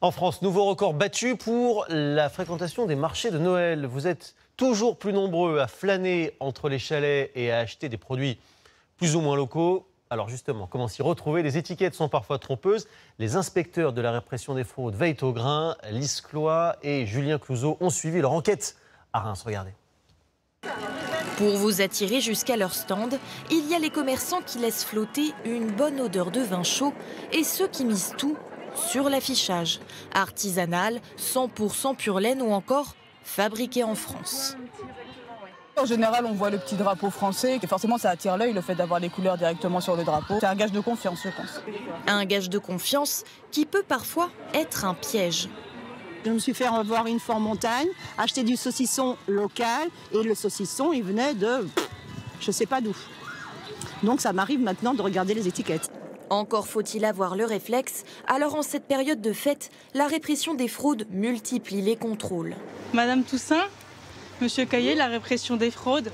En France, nouveau record battu pour la fréquentation des marchés de Noël. Vous êtes toujours plus nombreux à flâner entre les chalets et à acheter des produits plus ou moins locaux. Alors justement, comment s'y retrouver? Les étiquettes sont parfois trompeuses. Les inspecteurs de la répression des fraudes veillent au grain. Lise Cloy et Julien Clouzot ont suivi leur enquête à Reims. Regardez. Pour vous attirer jusqu'à leur stand, il y a les commerçants qui laissent flotter une bonne odeur de vin chaud et ceux qui misent tout sur l'affichage. Artisanal, 100% pure laine ou encore fabriqué en France. En général, on voit le petit drapeau français et forcément ça attire l'œil, le fait d'avoir les couleurs directement sur le drapeau. C'est un gage de confiance, je pense. Un gage de confiance qui peut parfois être un piège. Je me suis fait revoir une fois en montagne, acheter du saucisson local et le saucisson, il venait de je sais pas d'où. Donc ça m'arrive maintenant de regarder les étiquettes. Encore faut-il avoir le réflexe, alors en cette période de fête, la répression des fraudes multiplie les contrôles. Madame Toussaint, Monsieur Caillé, la répression des fraudes.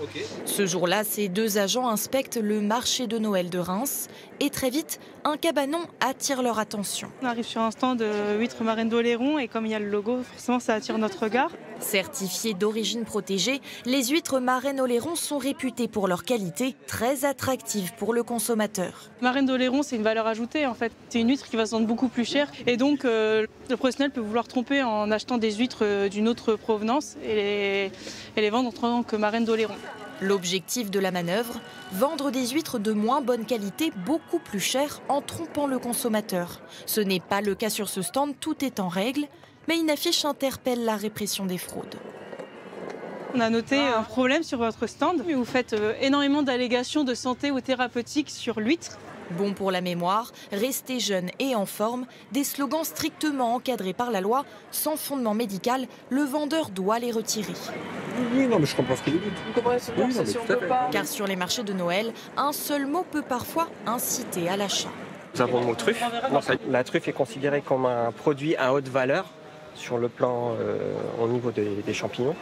Ce jour-là, ces deux agents inspectent le marché de Noël de Reims et très vite, un cabanon attire leur attention. On arrive sur un stand de huîtres marraines d'Oléron et comme il y a le logo, forcément ça attire notre regard. Certifiées d'origine protégée, les huîtres marraines Oléron sont réputées pour leur qualité, très attractive pour le consommateur. Marraine d'Oléron, c'est une valeur ajoutée en fait. C'est une huître qui va se vendre beaucoup plus cher et donc le professionnel peut vouloir tromper en achetant des huîtres d'une autre provenance et les vendre en tant que marraine d'Oléron. L'objectif de la manœuvre, vendre des huîtres de moins bonne qualité beaucoup plus chères en trompant le consommateur. Ce n'est pas le cas sur ce stand, tout est en règle, mais une affiche interpelle la répression des fraudes. On a noté un problème sur votre stand, mais vous faites énormément d'allégations de santé ou thérapeutiques sur l'huître. Bon pour la mémoire, rester jeune et en forme, des slogans strictement encadrés par la loi, sans fondement médical, le vendeur doit les retirer. Oui, non, mais je comprends ce qu'il dit. Vous comprenez ce Oui, si on peut pas... Car sur les marchés de Noël, un seul mot peut parfois inciter à l'achat. Nous avons le mot truffe. La truffe est considérée comme un produit à haute valeur sur le plan au niveau des champignons.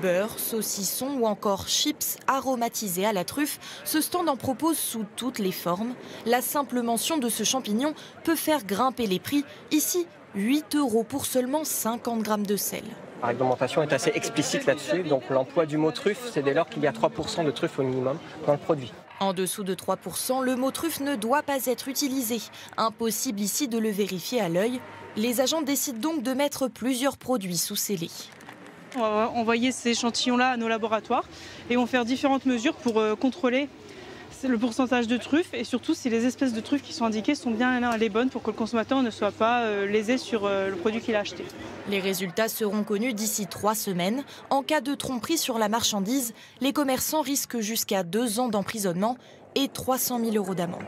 Beurre, saucisson ou encore chips aromatisés à la truffe, ce stand en propose sous toutes les formes. La simple mention de ce champignon peut faire grimper les prix. Ici, 8 € pour seulement 50 grammes de sel. La réglementation est assez explicite là-dessus, donc l'emploi du mot truffe, c'est dès lors qu'il y a 3% de truffe au minimum dans le produit. En dessous de 3%, le mot truffe ne doit pas être utilisé. Impossible ici de le vérifier à l'œil. Les agents décident donc de mettre plusieurs produits sous scellés. On va envoyer ces échantillons-là à nos laboratoires et on va faire différentes mesures pour contrôler le pourcentage de truffes et surtout si les espèces de truffes qui sont indiquées sont bien les bonnes pour que le consommateur ne soit pas lésé sur le produit qu'il a acheté. Les résultats seront connus d'ici 3 semaines. En cas de tromperie sur la marchandise, les commerçants risquent jusqu'à 2 ans d'emprisonnement et 300 000 € d'amende.